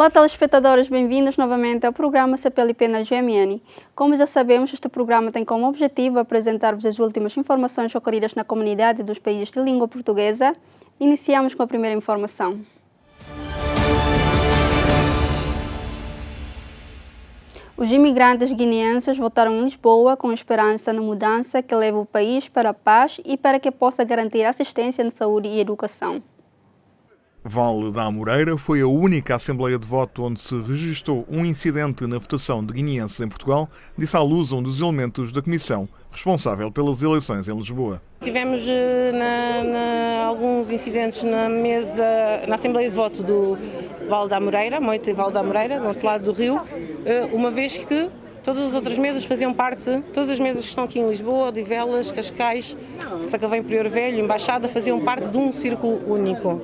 Olá, telespectadores, bem-vindos novamente ao programa CPLP na GMN. Como já sabemos, este programa tem como objetivo apresentar-vos as últimas informações ocorridas na comunidade dos países de língua portuguesa. Iniciamos com a primeira informação. Os imigrantes guineenses votaram em Lisboa com esperança na mudança que leva o país para a paz e para que possa garantir assistência na saúde e educação. Val da Amoreira foi a única Assembleia de Voto onde se registrou um incidente na votação de guineenses em Portugal, disse à luz um dos elementos da Comissão responsável pelas eleições em Lisboa. Tivemos alguns incidentes na Assembleia de Voto do Val da Amoreira, Moita e Val da Amoreira, do outro lado do rio, uma vez que todas as outras mesas faziam parte, todas as mesas que estão aqui em Lisboa, Odivelas, Cascais, Sacavém, Prior Velho, Embaixada, faziam parte de um círculo único.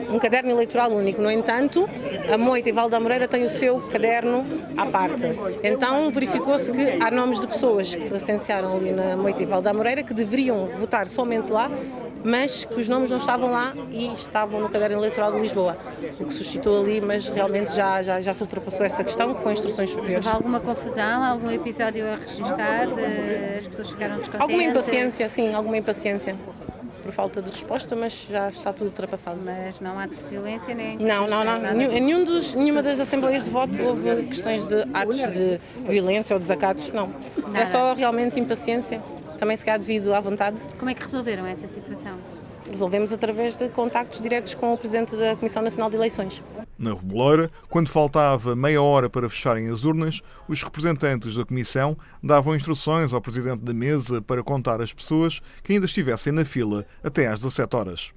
Um caderno eleitoral único. No entanto, a Moita e Val da Amoreira têm o seu caderno à parte. Então verificou-se que há nomes de pessoas que se recensearam ali na Moita e Val da Amoreira que deveriam votar somente lá, mas que os nomes não estavam lá e estavam no caderno eleitoral de Lisboa. O que suscitou ali, mas realmente já se ultrapassou essa questão com instruções superiores. Houve alguma confusão, algum episódio a registrar? As pessoas ficaram descontentes? Alguma impaciência, sim, alguma impaciência. Por falta de resposta, mas já está tudo ultrapassado. Mas não há violência nem... Não. Nenhuma das assembleias de voto houve questões de atos de violência ou desacatos, não. Nada. É só realmente impaciência, também se calhar devido à vontade. Como é que resolveram essa situação? Resolvemos através de contactos diretos com o Presidente da Comissão Nacional de Eleições. Na Reboleira, quando faltava meia hora para fecharem as urnas, os representantes da Comissão davam instruções ao Presidente da Mesa para contar as pessoas que ainda estivessem na fila até às 17 horas.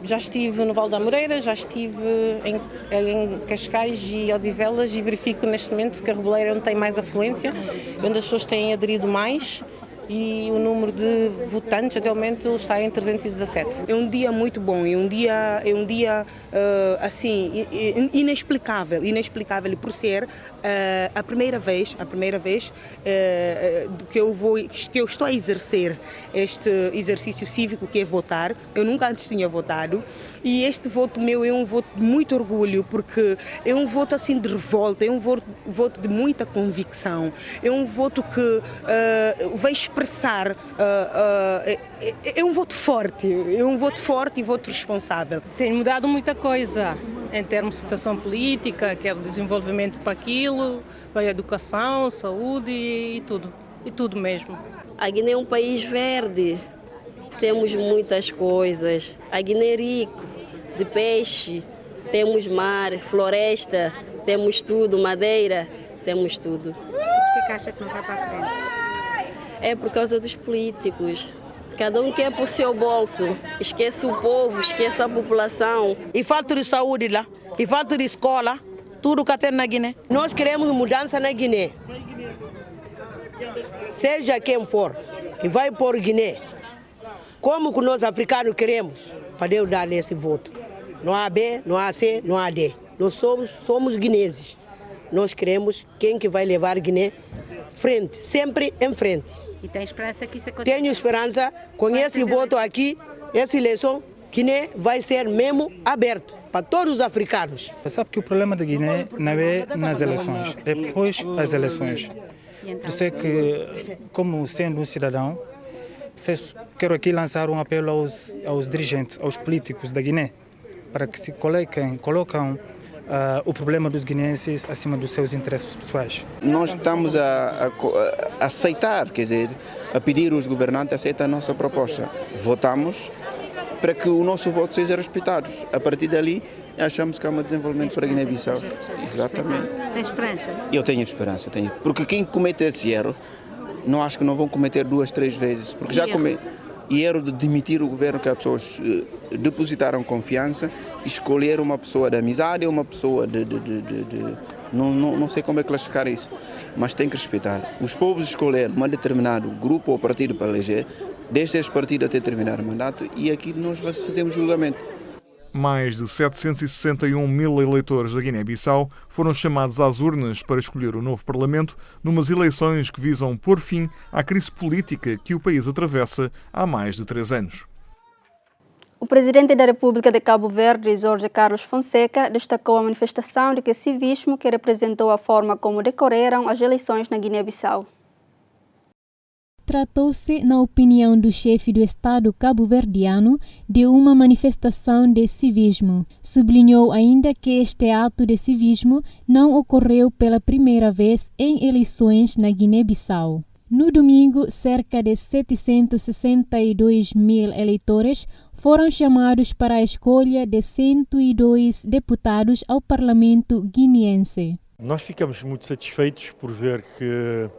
Já estive no Val da Amoreira, já estive em Cascais e Odivelas e verifico neste momento que a Reboleira é onde tem mais afluência, onde as pessoas têm aderido mais. E o número de votantes até o momento está em 317. É um dia muito bom, é um dia assim inexplicável por ser a primeira vez que eu estou a exercer este exercício cívico que é votar. Eu nunca antes tinha votado e este voto meu é um voto de muito orgulho porque é um voto assim de revolta, é um voto de muita convicção, é um voto que vai expressar, é um voto forte e voto responsável. Tem mudado muita coisa em termos de situação política, que é o desenvolvimento para aquilo, para a educação, saúde e tudo mesmo. A Guiné é um país verde, temos muitas coisas. A Guiné é rico de peixe, temos mar, floresta, temos tudo, madeira, temos tudo. Por que acha que não vai para a frente? É por causa dos políticos. Cada um quer para o seu bolso, esquece o povo, esquece a população. E falta de saúde lá, e falta de escola, tudo que tem na Guiné. Nós queremos mudança na Guiné. Seja quem for, que vai por Guiné. Como que nós africanos queremos, para Deus dar esse voto. Não há B, não há C, não há D. Nós somos guineses. Nós queremos quem que vai levar Guiné frente, sempre em frente. E tem esperança que isso aconteça? Tenho esperança, com esse voto aqui, essa eleição, Guiné vai ser mesmo aberto para todos os africanos. Sabe que o problema da Guiné não é nas eleições, é depois das eleições. Por isso é que, como sendo um cidadão, quero aqui lançar um apelo aos dirigentes, aos políticos da Guiné, para que se colocam o problema dos guineenses acima dos seus interesses pessoais. Nós estamos a aceitar, quer dizer, a pedir aos governantes aceitem a nossa proposta. Votamos para que o nosso voto seja respeitado. A partir dali, achamos que há um desenvolvimento para a Guiné-Bissau. Exatamente. Tem esperança? Eu tenho esperança, porque quem comete esse erro, não acho que não vão cometer 2, 3 vezes, porque já e erro de demitir o governo que as pessoas depositaram confiança, escolher uma pessoa de amizade, uma pessoa não sei como é classificar isso, mas tem que respeitar. Os povos escolheram um determinado grupo ou partido para eleger, desde esse partido até terminar o mandato, e aqui nós fazemos julgamento. Mais de 761 mil eleitores da Guiné-Bissau foram chamados às urnas para escolher o novo Parlamento numas eleições que visam pôr fim à crise política que o país atravessa há mais de 3 anos. O presidente da República de Cabo Verde, Jorge Carlos Fonseca, destacou a manifestação de que civismo que representou a forma como decorreram as eleições na Guiné-Bissau. Tratou-se, na opinião do chefe do Estado cabo-verdiano, de uma manifestação de civismo. Sublinhou ainda que este ato de civismo não ocorreu pela primeira vez em eleições na Guiné-Bissau. No domingo, cerca de 762 mil eleitores foram chamados para a escolha de 102 deputados ao Parlamento guineense. Nós ficamos muito satisfeitos por ver que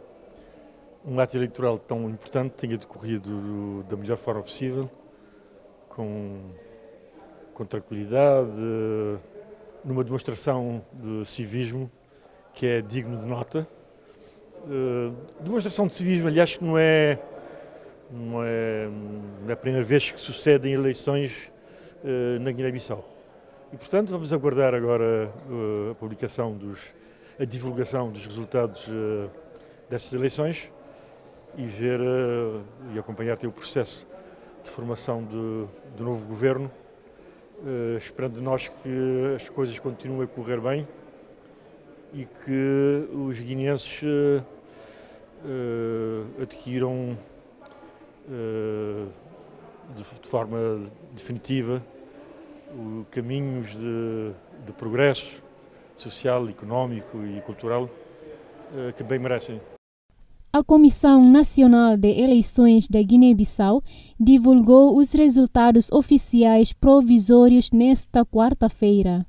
um ato eleitoral tão importante tenha decorrido da melhor forma possível, com tranquilidade, numa demonstração de civismo que é digno de nota. Demonstração de civismo, aliás, que não é a primeira vez que sucede em eleições na Guiné-Bissau. E, portanto, vamos aguardar agora a publicação, a divulgação dos resultados destas eleições e ver e acompanhar o processo de formação do novo governo, esperando nós que as coisas continuem a correr bem e que os guineenses adquiram de forma definitiva caminhos de progresso social, económico e cultural que bem merecem. A Comissão Nacional de Eleições da Guiné-Bissau divulgou os resultados oficiais provisórios nesta quarta-feira.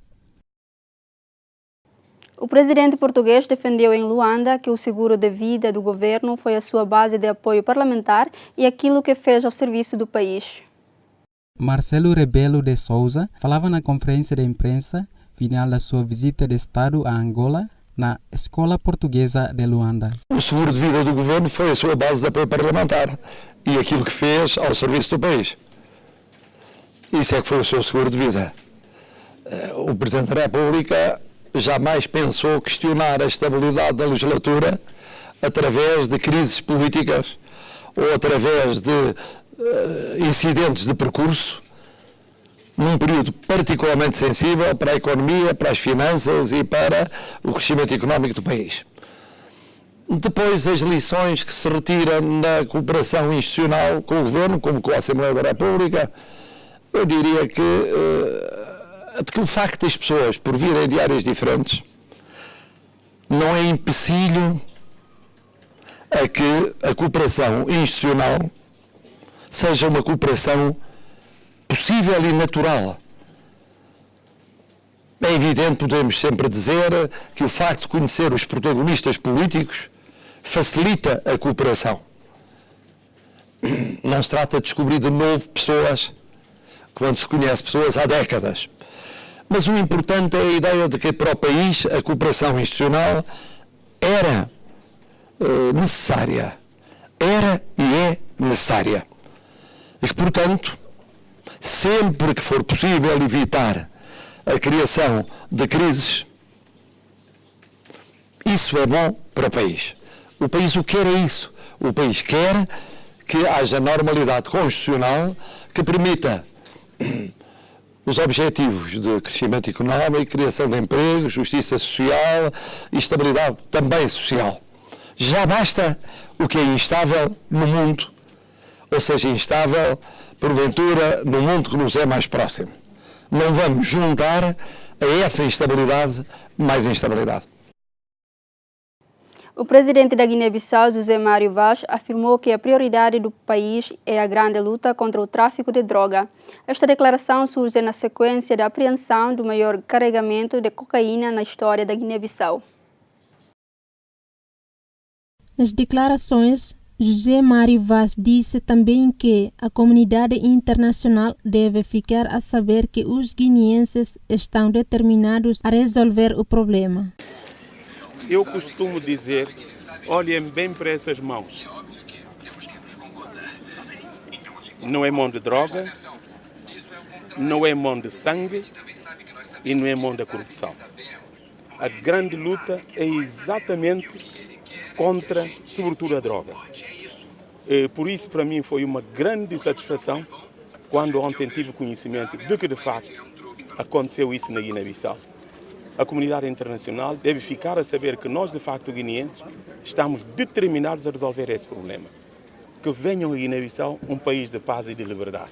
O presidente português defendeu em Luanda que o seguro de vida do governo foi a sua base de apoio parlamentar e aquilo que fez ao serviço do país. Marcelo Rebelo de Sousa falava na conferência de imprensa final da sua visita de Estado a Angola, na Escola Portuguesa de Luanda. O seguro de vida do governo foi a sua base de apoio parlamentar e aquilo que fez ao serviço do país. Isso é que foi o seu seguro de vida. O Presidente da República jamais pensou questionar a estabilidade da legislatura através de crises políticas ou através de incidentes de percurso, num período particularmente sensível para a economia, para as finanças e para o crescimento económico do país. Depois, as lições que se retiram da cooperação institucional com o Governo, como com a Assembleia da República, eu diria que o facto das pessoas, por virem de áreas diferentes, não é empecilho a que a cooperação institucional seja uma cooperação possível e natural. É evidente, podemos sempre dizer, que o facto de conhecer os protagonistas políticos facilita a cooperação. Não se trata de descobrir de novo pessoas quando se conhece pessoas há décadas. Mas o importante é a ideia de que para o país a cooperação institucional era necessária. Era e é necessária. E que, portanto, sempre que for possível evitar a criação de crises, isso é bom para o país. O país o quer é isso. O país quer que haja normalidade constitucional que permita os objetivos de crescimento económico, criação de emprego, justiça social e estabilidade também social. Já basta o que é instável no mundo, ou seja, instável, porventura, no mundo que nos é mais próximo. Não vamos juntar a essa instabilidade mais instabilidade. O presidente da Guiné-Bissau, José Mário Vaz, afirmou que a prioridade do país é a grande luta contra o tráfico de droga. Esta declaração surge na sequência da apreensão do maior carregamento de cocaína na história da Guiné-Bissau. Nas declarações, José Mário Vaz disse também que a comunidade internacional deve ficar a saber que os guineenses estão determinados a resolver o problema. Eu costumo dizer, olhem bem para essas mãos. Não é mão de droga, não é mão de sangue e não é mão da corrupção. A grande luta é exatamente contra, sobretudo, a droga. Por isso, para mim, foi uma grande satisfação quando ontem tive conhecimento de que, de facto, aconteceu isso na Guiné-Bissau. A comunidade internacional deve ficar a saber que nós, de facto, guineenses, estamos determinados a resolver esse problema. Que venham a Guiné-Bissau um país de paz e de liberdade.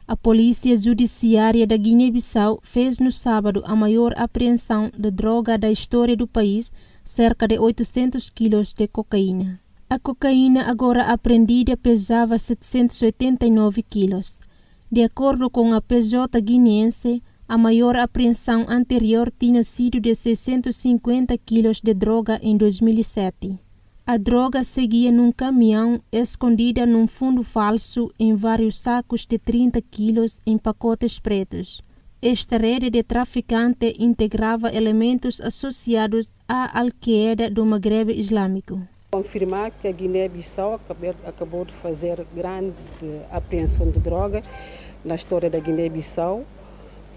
A Polícia Judiciária da Guiné-Bissau fez no sábado a maior apreensão de droga da história do país, cerca de 800 quilos de cocaína. A cocaína agora apreendida pesava 789 quilos. De acordo com a PJ guineense, a maior apreensão anterior tinha sido de 650 quilos de droga em 2007. A droga seguia num caminhão escondida num fundo falso em vários sacos de 30 quilos em pacotes pretos. Esta rede de traficante integrava elementos associados à Al-Qaeda do Maghreb Islâmico. Confirmar que a Guiné-Bissau acabou de fazer grande apreensão de droga na história da Guiné-Bissau.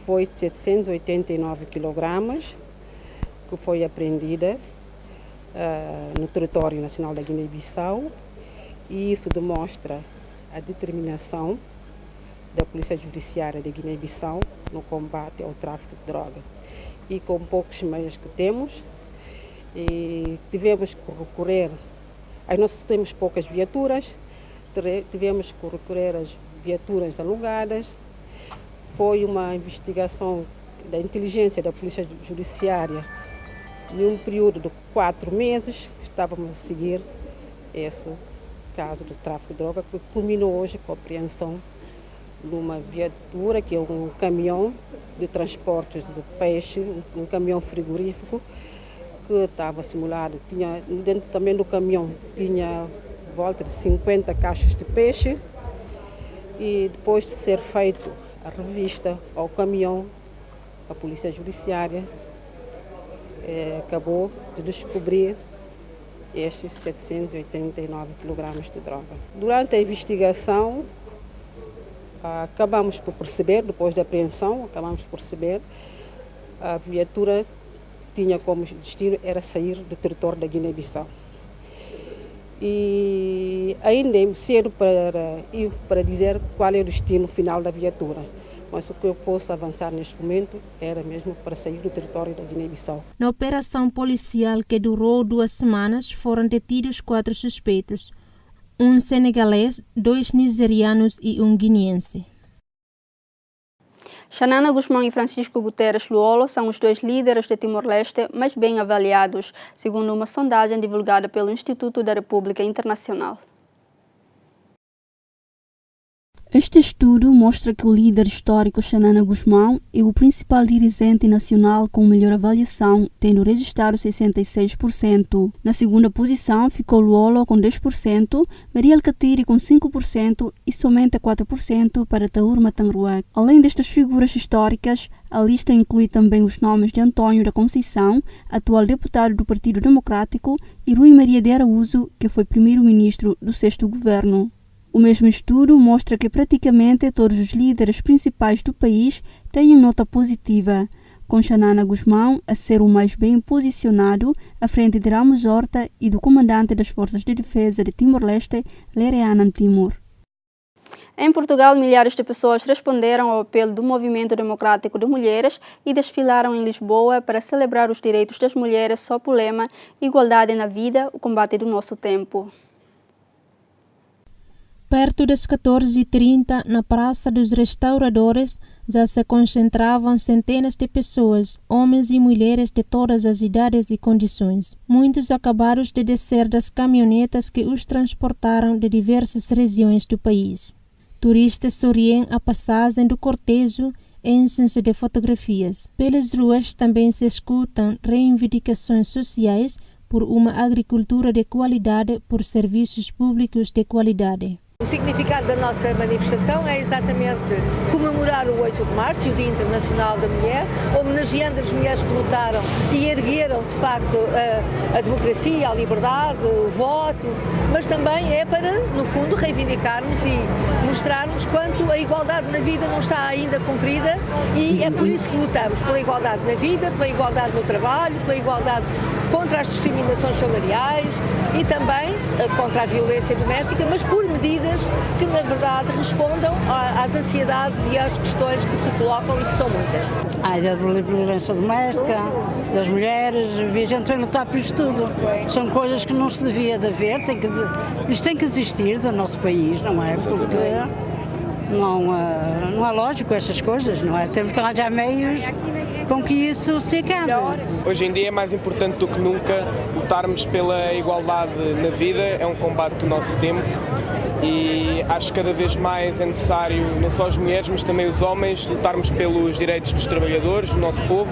Foi 789 quilogramas que foi apreendida no território nacional da Guiné-Bissau, e isso demonstra a determinação da Polícia Judiciária da Guiné-Bissau no combate ao tráfico de droga. E com poucos meios que temos, tivemos que recorrer, nós temos poucas viaturas, tivemos que recorrer às viaturas alugadas. Foi uma investigação da inteligência da Polícia Judiciária. Num período de 4 meses, estávamos a seguir esse caso de tráfico de droga, que culminou hoje com a apreensão de uma viatura, que é um caminhão de transportes de peixe, um caminhão frigorífico, que estava simulado. Dentro também do caminhão tinha volta de 50 caixas de peixe, e depois de ser feito a revista ao caminhão, a Polícia Judiciária acabou de descobrir estes 789 kg de droga. Durante a investigação, acabamos por perceber, depois da apreensão, a viatura tinha como destino era sair do território da Guiné-Bissau. E ainda é cedo para dizer qual é o destino final da viatura. Mas o que eu posso avançar neste momento era mesmo para sair do território da Guiné-Bissau. Na operação policial que durou 2 semanas, foram detidos 4 suspeitos, um senegalês, 2 nigerianos e um guineense. Xanana Gusmão e Francisco Guterres Luolo são os 2 líderes de Timor-Leste mais bem avaliados, segundo uma sondagem divulgada pelo Instituto da República Internacional. Este estudo mostra que o líder histórico Xanana Gusmão é o principal dirigente nacional com melhor avaliação, tendo registrado 66%. Na segunda posição ficou Luolo com 10%, Maria Alcatiri com 5% e somente 4% para Taur Matanruac. Além destas figuras históricas, a lista inclui também os nomes de Antônio da Conceição, atual deputado do Partido Democrático, e Rui Maria de Araújo, que foi primeiro-ministro do 6º governo. O mesmo estudo mostra que praticamente todos os líderes principais do país têm nota positiva, com Xanana Gusmão a ser o mais bem posicionado à frente de Ramos Horta e do comandante das Forças de Defesa de Timor-Leste, Lereana Timor. Em Portugal, milhares de pessoas responderam ao apelo do Movimento Democrático de Mulheres e desfilaram em Lisboa para celebrar os direitos das mulheres sob o lema Igualdade na Vida, o combate do nosso tempo. Perto das 14h30, na Praça dos Restauradores, já se concentravam centenas de pessoas, homens e mulheres de todas as idades e condições. Muitos acabaram de descer das caminhonetas que os transportaram de diversas regiões do país. Turistas sorriem à passagem do cortejo, enchem-se de fotografias. Pelas ruas também se escutam reivindicações sociais por uma agricultura de qualidade, por serviços públicos de qualidade. O significado da nossa manifestação é exatamente comemorar o 8 de março, o Dia Internacional da Mulher, homenageando as mulheres que lutaram e ergueram, de facto, a democracia, a liberdade, o voto, mas também é para, no fundo, reivindicarmos e mostrarmos quanto a igualdade na vida não está ainda cumprida, e é por isso que lutamos pela igualdade na vida, pela igualdade no trabalho, pela igualdade contra as discriminações salariais e também contra a violência doméstica, mas por medidas que, na verdade, respondam às ansiedades e às questões que se colocam e que são muitas. Da violência doméstica, das mulheres, a gente vai lutar por isto tudo. São coisas que não se devia de haver, isto tem que existir do nosso país, não é? Porque não é lógico essas coisas, não é? Temos que arranjar meios com que isso se acabe. Hoje em dia é mais importante do que nunca lutarmos pela igualdade na vida, é um combate do nosso tempo e acho que cada vez mais é necessário, não só as mulheres, mas também os homens, lutarmos pelos direitos dos trabalhadores, do nosso povo,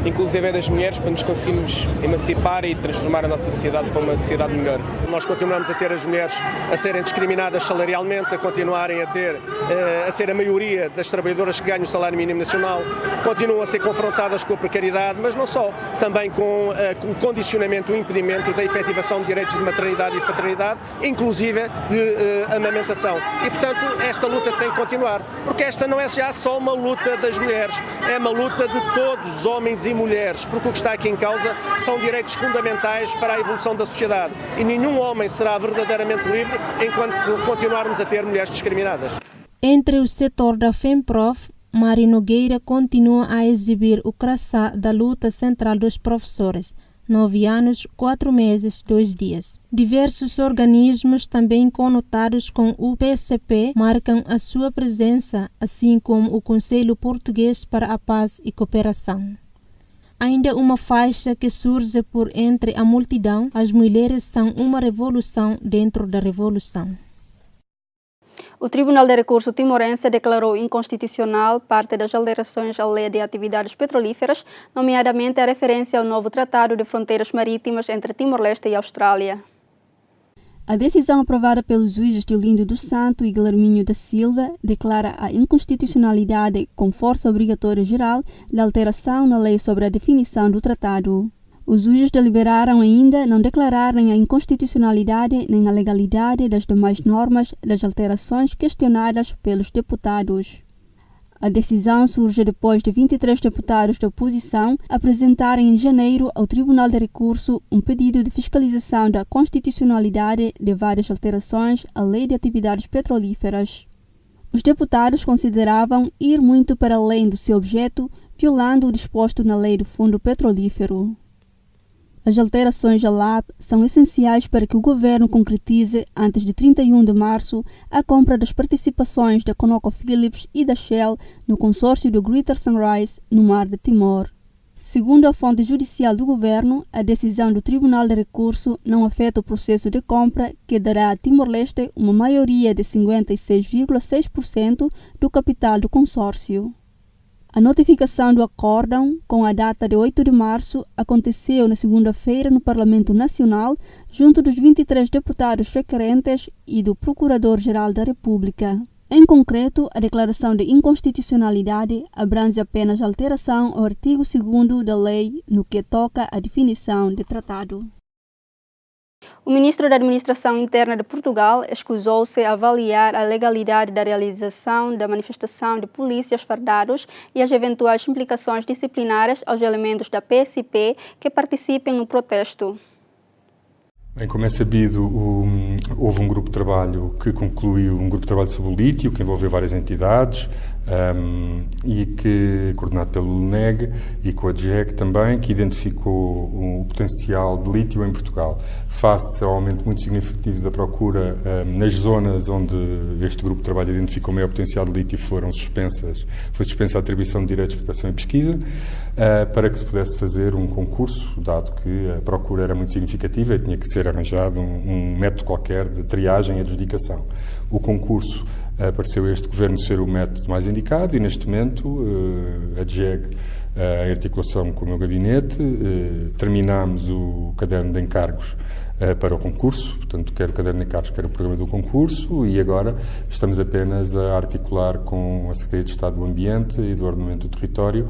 inclusive das mulheres, para nos conseguirmos emancipar e transformar a nossa sociedade para uma sociedade melhor. Nós continuamos a ter as mulheres a serem discriminadas salarialmente, a continuarem a ser a maioria das trabalhadoras que ganham o salário mínimo nacional, continuam a ser confrontadas com a precariedade, mas não só, também com o condicionamento, o impedimento da efetivação de direitos de maternidade e paternidade, inclusive de amamentação. E, portanto, esta luta tem que continuar, porque esta não é já só uma luta das mulheres, é uma luta de todos os homens e mulheres, porque o que está aqui em causa são direitos fundamentais para a evolução da sociedade e nenhum homem será verdadeiramente livre enquanto continuarmos a ter mulheres discriminadas. Entre o setor da FEMPROF, Mari Nogueira continua a exibir o crachá da luta central dos professores, 9 anos, 4 meses, 2 dias. Diversos organismos também conotados com o PCP marcam a sua presença, assim como o Conselho Português para a Paz e Cooperação. Ainda uma faixa que surge por entre a multidão, as mulheres são uma revolução dentro da revolução. O Tribunal de Recurso timorense declarou inconstitucional parte das alterações à Lei de Atividades Petrolíferas, nomeadamente a referência ao novo Tratado de Fronteiras Marítimas entre Timor-Leste e Austrália. A decisão aprovada pelos juízes Deolindo dos Santos e Guilherminho da Silva declara a inconstitucionalidade com força obrigatória geral da alteração na lei sobre a definição do tratado. Os juízes deliberaram ainda não declararem a inconstitucionalidade nem a legalidade das demais normas das alterações questionadas pelos deputados. A decisão surge depois de 23 deputados da oposição apresentarem em janeiro ao Tribunal de Recurso um pedido de fiscalização da constitucionalidade de várias alterações à Lei de Atividades Petrolíferas. Os deputados consideravam ir muito para além do seu objeto, violando o disposto na Lei do Fundo Petrolífero. As alterações à LAP são essenciais para que o governo concretize, antes de 31 de março, a compra das participações da ConocoPhillips e da Shell no consórcio do Greater Sunrise, no Mar de Timor. Segundo a fonte judicial do governo, a decisão do Tribunal de Recurso não afeta o processo de compra, que dará a Timor-Leste uma maioria de 56,6% do capital do consórcio. A notificação do acórdão, com a data de 8 de março, aconteceu na segunda-feira no Parlamento Nacional, junto dos 23 deputados requerentes e do Procurador-Geral da República. Em concreto, a declaração de inconstitucionalidade abrange apenas a alteração ao artigo 2º da lei no que toca à definição de tratado. O ministro da Administração Interna de Portugal escusou-se a avaliar a legalidade da realização da manifestação de polícias fardados e as eventuais implicações disciplinares aos elementos da PSP que participem no protesto. Bem, como é sabido, houve um grupo de trabalho que concluiu, um grupo de trabalho sobre o lítio, que envolveu várias entidades, e que, coordenado pelo LNEG e com a DGEC também, que identificou o potencial de lítio em Portugal. Face ao aumento muito significativo da procura nas zonas onde este grupo de trabalho identificou o maior potencial de lítio, foi suspensa a atribuição de direitos de prospecção e pesquisa, para que se pudesse fazer um concurso, dado que a procura era muito significativa e tinha que ser arranjado um método qualquer de triagem e adjudicação. O concurso pareceu este governo ser o método mais indicado e, neste momento, a DGEG, em articulação com o meu gabinete, terminámos o caderno de encargos para o concurso, portanto, quer o caderno de encargos, quer o programa do concurso, e agora estamos apenas a articular com a Secretaria de Estado do Ambiente e do Ordenamento do Território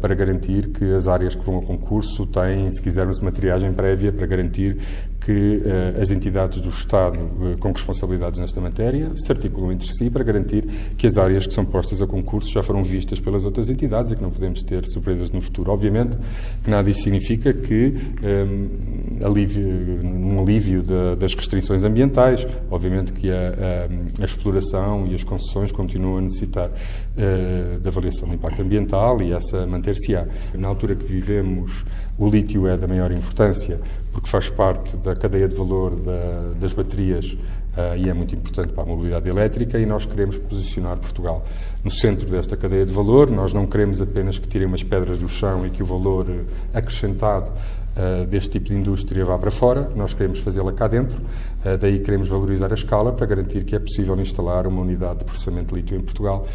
para garantir que as áreas que vão ao concurso têm, se quisermos, uma triagem prévia para garantir que as entidades do Estado com responsabilidades nesta matéria se articulam entre si para garantir que as áreas que são postas a concurso já foram vistas pelas outras entidades e que não podemos ter surpresas no futuro. Obviamente que nada disso significa que um alívio das restrições ambientais, obviamente que a exploração e as concessões continuam a necessitar da avaliação do impacto ambiental e essa manter-se-á. Na altura que vivemos, o lítio é da maior importância porque faz parte da cadeia de valor das baterias e é muito importante para a mobilidade elétrica, e nós queremos posicionar Portugal no centro desta cadeia de valor. Nós não queremos apenas que tirem umas pedras do chão e que o valor acrescentado deste tipo de indústria vá para fora, nós queremos fazê-la cá dentro, daí queremos valorizar a escala para garantir que é possível instalar uma unidade de processamento de lítio em Portugal,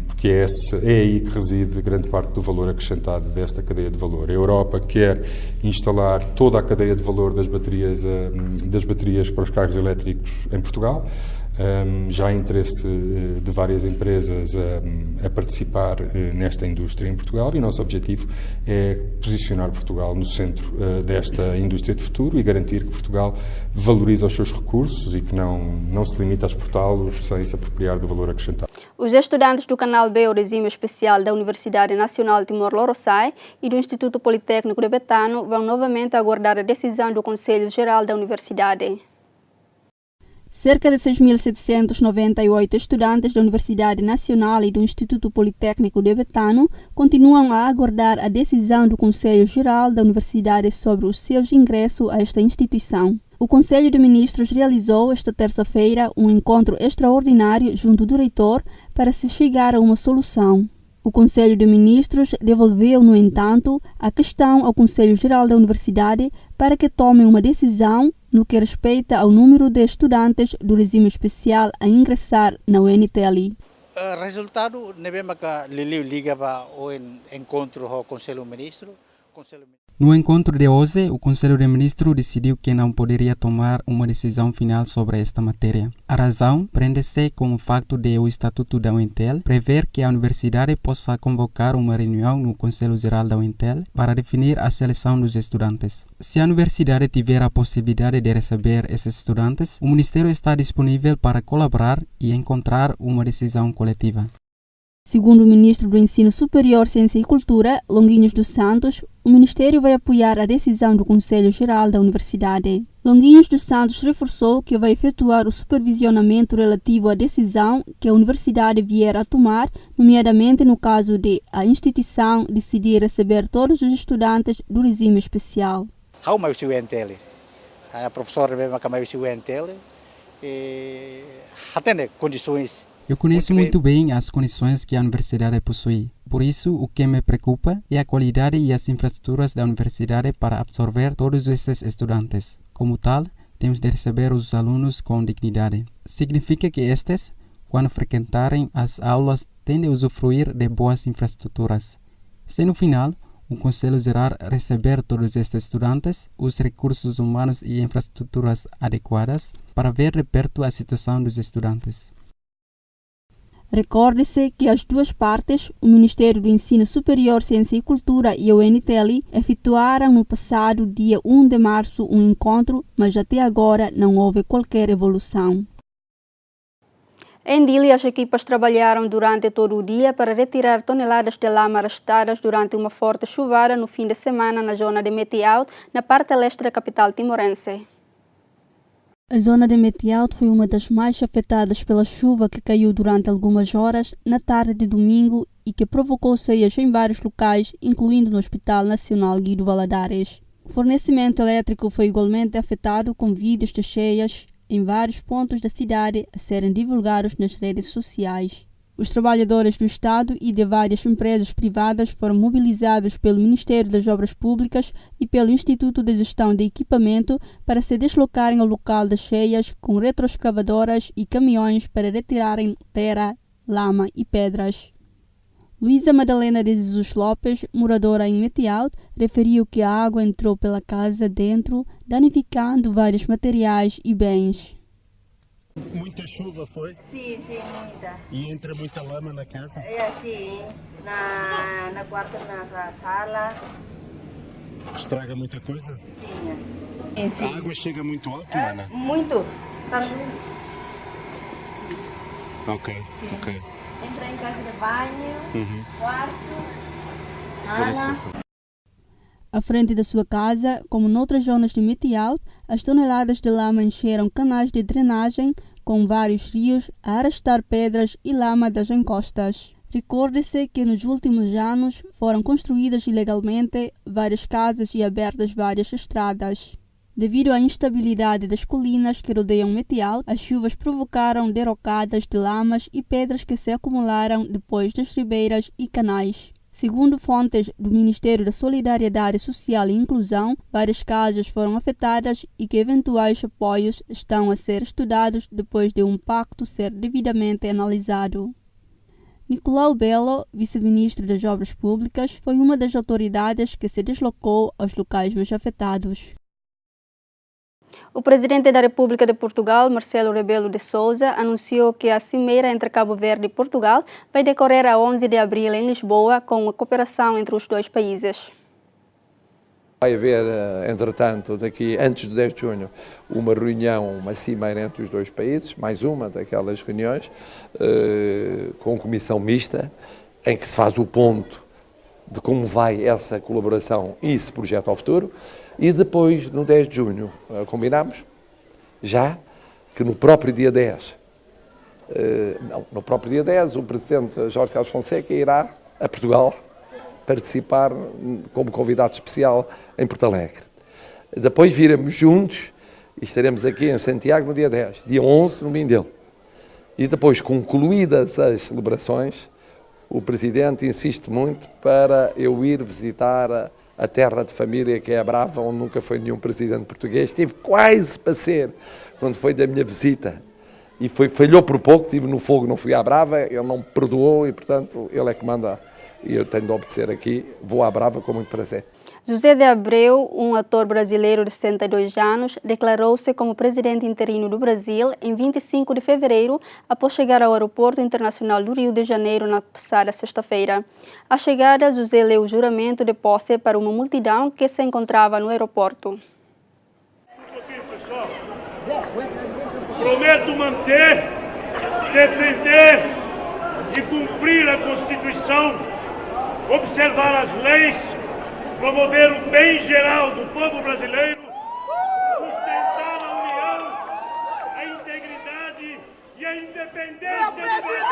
porque é aí que reside grande parte do valor acrescentado desta cadeia de valor. A Europa quer instalar toda a cadeia de valor das baterias para os carros elétricos em Portugal. Já há interesse de várias empresas a participar nesta indústria em Portugal, e o nosso objetivo é posicionar Portugal no centro desta indústria de futuro e garantir que Portugal valoriza os seus recursos e que não se limita a exportá-los sem se apropriar do valor acrescentado. Os estudantes do Canal B, o regime especial da Universidade Nacional de Timor-Leste e do Instituto Politécnico de Betano vão novamente aguardar a decisão do Conselho Geral da Universidade. Cerca de 6.798 estudantes da Universidade Nacional e do Instituto Politécnico de Betano continuam a aguardar a decisão do Conselho Geral da Universidade sobre os seus ingressos a esta instituição. O Conselho de Ministros realizou esta terça-feira um encontro extraordinário junto do reitor para se chegar a uma solução. O Conselho de Ministros devolveu, no entanto, a questão ao Conselho Geral da Universidade para que tome uma decisão no que respeita ao número de estudantes do regime especial a ingressar na UNTL. O resultado, nevemos que Liliu liga para o encontro do Conselho de Ministros. No encontro de hoje, o Conselho de Ministros decidiu que não poderia tomar uma decisão final sobre esta matéria. A razão prende-se com o facto de o Estatuto da UNTL prever que a universidade possa convocar uma reunião no Conselho Geral da UNTL para definir a seleção dos estudantes. Se a universidade tiver a possibilidade de receber esses estudantes, o Ministério está disponível para colaborar e encontrar uma decisão coletiva. Segundo o ministro do Ensino Superior, Ciência e Cultura, Longuinhos dos Santos, o Ministério vai apoiar a decisão do Conselho Geral da Universidade. Longuinhos dos Santos reforçou que vai efetuar o supervisionamento relativo à decisão que a Universidade vier a tomar, nomeadamente no caso de a instituição decidir receber todos os estudantes do regime especial. Há uma UNTL, a professora mesmo que é uma UNTL, tem condições. Eu conheço muito bem as condições que a universidade possui. Por isso, o que me preocupa é a qualidade e as infraestruturas da universidade para absorver todos estes estudantes. Como tal, temos de receber os alunos com dignidade. Significa que estes, quando frequentarem as aulas, têm de usufruir de boas infraestruturas. Se no final, o Conselho Geral receber todos estes estudantes, os recursos humanos e infraestruturas adequadas para ver de perto a situação dos estudantes. Recorde-se que as duas partes, o Ministério do Ensino Superior, Ciência e Cultura e a UNTL, efetuaram no passado dia 1 de março um encontro, mas até agora não houve qualquer evolução. Em Dili, as equipas trabalharam durante todo o dia para retirar toneladas de lama arrastadas durante uma forte chuvada no fim de semana na zona de Metiaut, na parte leste da capital timorense. A zona de Metiaut foi uma das mais afetadas pela chuva que caiu durante algumas horas na tarde de domingo e que provocou ceias em vários locais, incluindo no Hospital Nacional Guido Valadares. O fornecimento elétrico foi igualmente afetado, com vídeos de cheias em vários pontos da cidade a serem divulgados nas redes sociais. Os trabalhadores do Estado e de várias empresas privadas foram mobilizados pelo Ministério das Obras Públicas e pelo Instituto de Gestão de Equipamento para se deslocarem ao local das cheias com retroescavadoras e caminhões para retirarem terra, lama e pedras. Luísa Madalena de Jesus Lopes, moradora em Metialto, referiu que a água entrou pela casa dentro, danificando vários materiais e bens. Muita chuva foi? Sim, muita. E entra muita lama na casa? É, sim. Na quarto, na sala. Estraga muita coisa? Sim. A água chega muito alto, Ana? Muito. Ok. Entra em casa de banho, quarto, sala. À frente da sua casa, como noutras zonas de Metialto, as toneladas de lama encheram canais de drenagem, com vários rios a arrastar pedras e lama das encostas. Recorde-se que nos últimos anos foram construídas ilegalmente várias casas e abertas várias estradas. Devido à instabilidade das colinas que rodeiam Metialto, as chuvas provocaram derrocadas de lamas e pedras que se acumularam depois das ribeiras e canais. Segundo fontes do Ministério da Solidariedade Social e Inclusão, várias casas foram afetadas e que eventuais apoios estão a ser estudados depois de um pacto ser devidamente analisado. Nicolau Belo, vice-ministro das Obras Públicas, foi uma das autoridades que se deslocou aos locais mais afetados. O presidente da República de Portugal, Marcelo Rebelo de Sousa, anunciou que a cimeira entre Cabo Verde e Portugal vai decorrer a 11 de abril em Lisboa, com a cooperação entre os dois países. Vai haver, entretanto, antes de 10 de junho, uma reunião, uma cimeira entre os dois países, mais uma daquelas reuniões, com comissão mista, em que se faz o ponto de como vai essa colaboração e esse projeto ao futuro. E depois, no 10 de junho, combinamos já que no próprio dia 10, o presidente Jorge Carlos Fonseca irá a Portugal participar como convidado especial em Porto Alegre. Depois viremos juntos e estaremos aqui em Santiago no dia 10, dia 11 no Mindelo. E depois, concluídas as celebrações, o presidente insiste muito para eu ir visitar a terra de família, que é a Brava, onde nunca foi nenhum presidente português. Estive quase para ser, quando foi da minha visita. E falhou por pouco, estive no fogo, não fui à Brava, ele não me perdoou e, portanto, ele é que manda. E eu tenho de obedecer aqui, vou à Brava com muito prazer. José de Abreu, um ator brasileiro de 72 anos, declarou-se como presidente interino do Brasil em 25 de fevereiro, após chegar ao Aeroporto Internacional do Rio de Janeiro na passada sexta-feira. À chegada, José leu o juramento de posse para uma multidão que se encontrava no aeroporto. Prometo manter, defender e cumprir a Constituição, observar as leis, promover o bem geral do povo brasileiro, sustentar a união, a integridade e a independência do Brasil.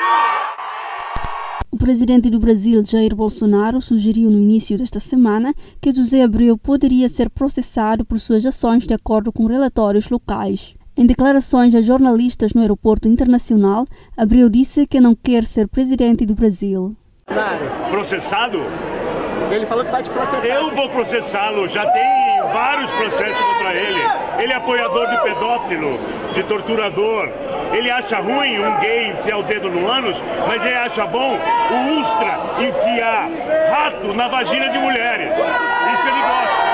O presidente do Brasil, Jair Bolsonaro, sugeriu no início desta semana que José Abreu poderia ser processado por suas ações de acordo com relatórios locais. Em declarações a jornalistas no aeroporto internacional, Abreu disse que não quer ser presidente do Brasil. Processado? Ele falou que vai te processar. Eu vou processá-lo, já tem vários processos contra ele. Ele é apoiador de pedófilo, de torturador. Ele acha ruim um gay enfiar o dedo no ânus, mas ele acha bom o Ustra enfiar rato na vagina de mulheres. Isso ele gosta.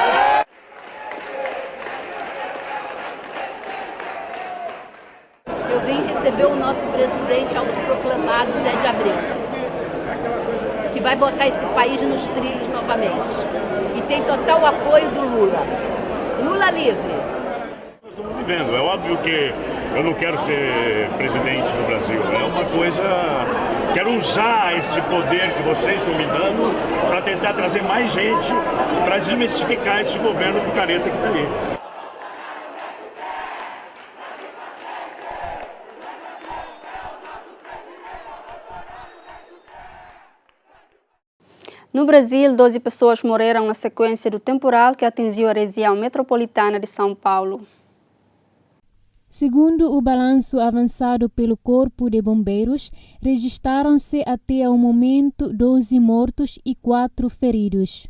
Eu vim receber o nosso presidente autoproclamado, Zé de Abreu, que vai botar esse país nos trilhos novamente. E tem total apoio do Lula. Lula livre. Nós estamos vivendo. É óbvio que eu não quero ser presidente do Brasil. É uma coisa... Quero usar esse poder que vocês estão me dando para tentar trazer mais gente para desmistificar esse governo do careta que está ali. No Brasil, 12 pessoas morreram na sequência do temporal que atingiu a região metropolitana de São Paulo. Segundo o balanço avançado pelo Corpo de Bombeiros, registraram-se até o momento 12 mortos e 4 feridos.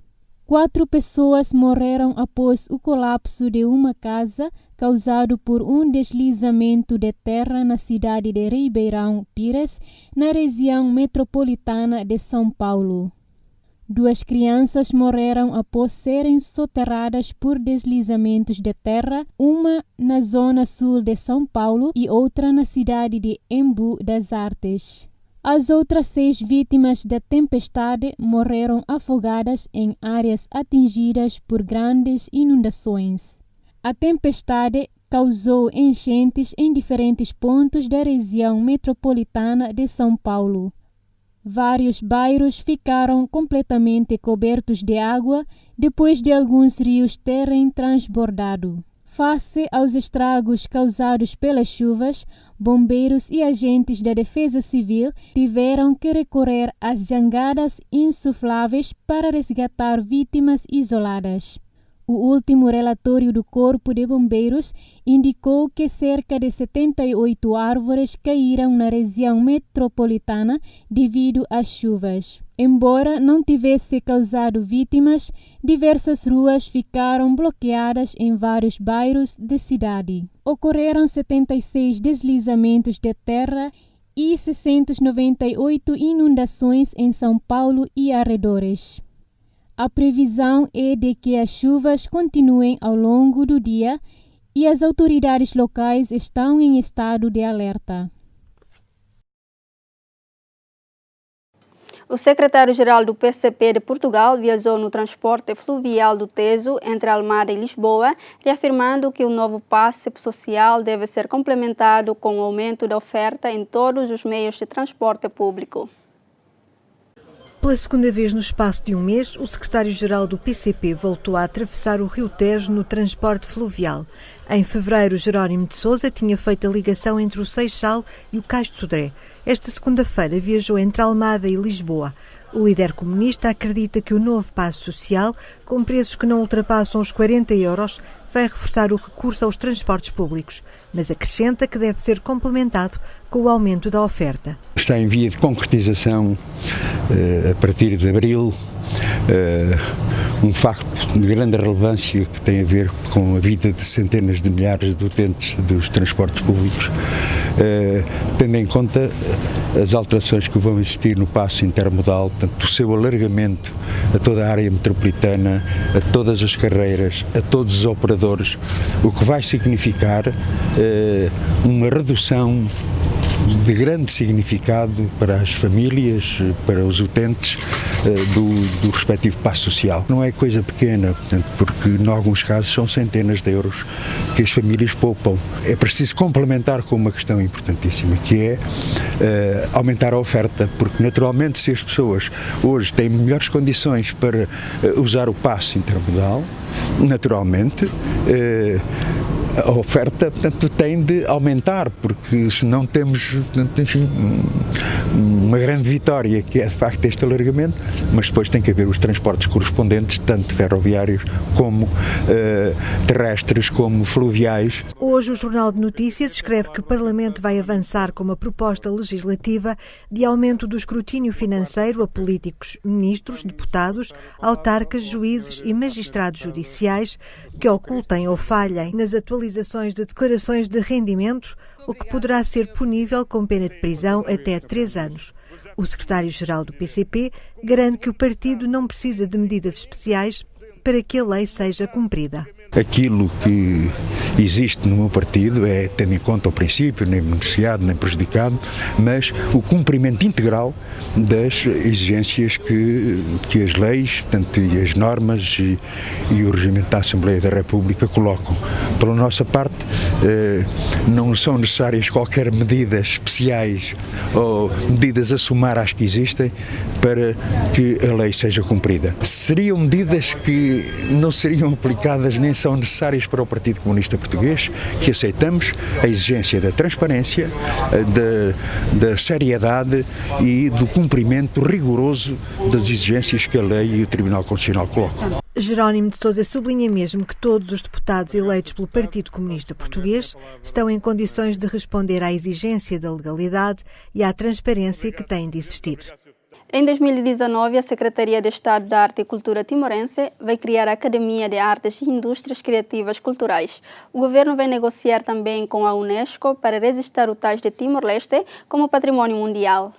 4 pessoas morreram após o colapso de uma casa causado por um deslizamento de terra na cidade de Ribeirão Pires, na região metropolitana de São Paulo. 2 crianças morreram após serem soterradas por deslizamentos de terra, uma na zona sul de São Paulo e outra na cidade de Embu das Artes. As outras 6 vítimas da tempestade morreram afogadas em áreas atingidas por grandes inundações. A tempestade causou enchentes em diferentes pontos da região metropolitana de São Paulo. Vários bairros ficaram completamente cobertos de água depois de alguns rios terem transbordado. Face aos estragos causados pelas chuvas, bombeiros e agentes da Defesa Civil tiveram que recorrer às jangadas insufláveis para resgatar vítimas isoladas. O último relatório do Corpo de Bombeiros indicou que cerca de 78 árvores caíram na região metropolitana devido às chuvas. Embora não tivesse causado vítimas, diversas ruas ficaram bloqueadas em vários bairros da cidade. Ocorreram 76 deslizamentos de terra e 698 inundações em São Paulo e arredores. A previsão é de que as chuvas continuem ao longo do dia e as autoridades locais estão em estado de alerta. O secretário-geral do PCP de Portugal viajou no transporte fluvial do Tejo entre Almada e Lisboa, reafirmando que o novo passe social deve ser complementado com o aumento da oferta em todos os meios de transporte público. Pela segunda vez no espaço de um mês, o secretário-geral do PCP voltou a atravessar o Rio Tejo no transporte fluvial. Em fevereiro, Jerónimo de Sousa tinha feito a ligação entre o Seixal e o Cais de Sodré. Esta segunda-feira viajou entre Almada e Lisboa. O líder comunista acredita que o novo passo social, com preços que não ultrapassam os 40 euros, vai reforçar o recurso aos transportes públicos, mas acrescenta que deve ser complementado com o aumento da oferta. Está em via de concretização a partir de abril um facto de grande relevância que tem a ver com a vida de centenas de milhares de utentes dos transportes públicos, tendo em conta as alterações que vão existir no passo intermodal, portanto, o seu alargamento a toda a área metropolitana, a todas as carreiras, a todos os operadores, o que vai significar uma redução de grande significado para as famílias, para os utentes do respectivo passo social. Não é coisa pequena, portanto, porque em alguns casos são centenas de euros que as famílias poupam. É preciso complementar com uma questão importantíssima, que é aumentar a oferta, porque naturalmente se as pessoas hoje têm melhores condições para usar o passo intermodal, naturalmente a oferta, portanto, tem de aumentar, porque se não temos, portanto, enfim, uma grande vitória, que é de facto este alargamento, mas depois tem que haver os transportes correspondentes, tanto ferroviários como terrestres, como fluviais. Hoje o Jornal de Notícias escreve que o Parlamento vai avançar com uma proposta legislativa de aumento do escrutínio financeiro a políticos, ministros, deputados, autarcas, juízes e magistrados judiciais que ocultem ou falhem nas atualizações de declarações de rendimentos, o que poderá ser punível com pena de prisão até 3 anos. O secretário-geral do PCP garante que o partido não precisa de medidas especiais para que a lei seja cumprida. Aquilo que existe no meu partido é, tendo em conta o princípio, nem beneficiado, nem prejudicado, mas o cumprimento integral das exigências que as leis, portanto, e as normas e o regimento da Assembleia da República colocam. Pela nossa parte, não são necessárias qualquer medidas especiais ou medidas a somar às que existem para que a lei seja cumprida. Seriam medidas que não seriam aplicadas nem são necessárias para o Partido Comunista Português, que aceitamos a exigência da transparência, da seriedade e do cumprimento rigoroso das exigências que a lei e o Tribunal Constitucional colocam. Jerónimo de Sousa sublinha mesmo que todos os deputados eleitos pelo Partido Comunista Português estão em condições de responder à exigência da legalidade e à transparência que têm de existir. Em 2019, a Secretaria de Estado da Arte e Cultura timorense vai criar a Academia de Artes e Indústrias Criativas Culturais. O governo vai negociar também com a Unesco para registrar o Tais de Timor-Leste como patrimônio mundial.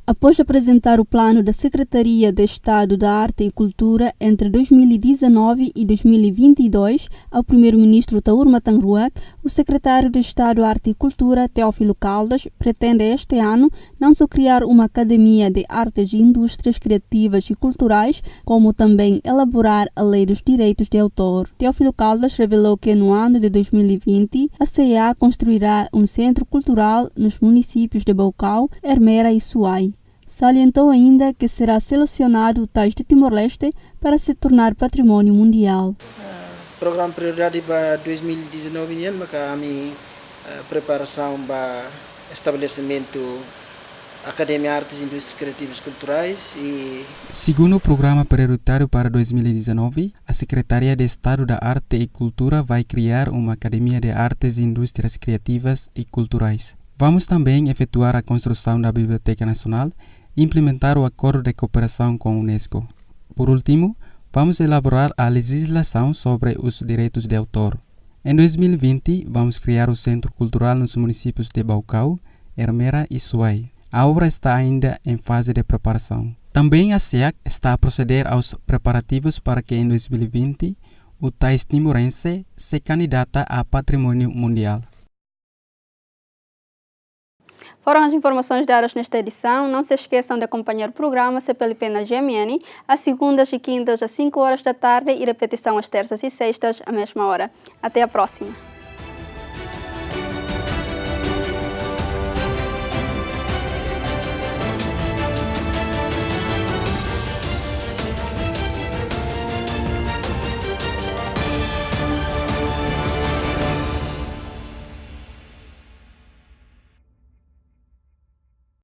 Após apresentar o plano da Secretaria de Estado da Arte e Cultura entre 2019 e 2022 ao primeiro-ministro Taur Matanruac, o secretário de Estado da Arte e Cultura, Teófilo Caldas, pretende este ano não só criar uma Academia de Artes e Indústrias Criativas e Culturais, como também elaborar a Lei dos Direitos de Autor. Teófilo Caldas revelou que no ano de 2020 a CEA construirá um centro cultural nos municípios de Baucau, Ermera e Suai. Salientou ainda que será selecionado o Tais de Timor-Leste para se tornar patrimônio mundial. Programa prioridade para 2019 maka kami preparação para estabelecimento Academia Artes e Indústrias Criativas Culturais e segundo o programa prioritário para 2019, a Secretaria de Estado da Arte e Cultura vai criar uma Academia de Artes e Indústrias Criativas e Culturais. Vamos também efetuar a construção da Biblioteca Nacional e implementar o acordo de cooperação com a Unesco. Por último, vamos elaborar a legislação sobre os direitos de autor. Em 2020, vamos criar o Centro Cultural nos municípios de Baucau, Ermera e Suai. A obra está ainda em fase de preparação. Também a SEAC está a proceder aos preparativos para que em 2020 o Tais timorense se candidata a patrimônio mundial. Foram as informações dadas nesta edição. Não se esqueçam de acompanhar o programa CPLP na GMN, às segundas e quintas às 5 horas da tarde e repetição às terças e sextas à mesma hora. Até a próxima.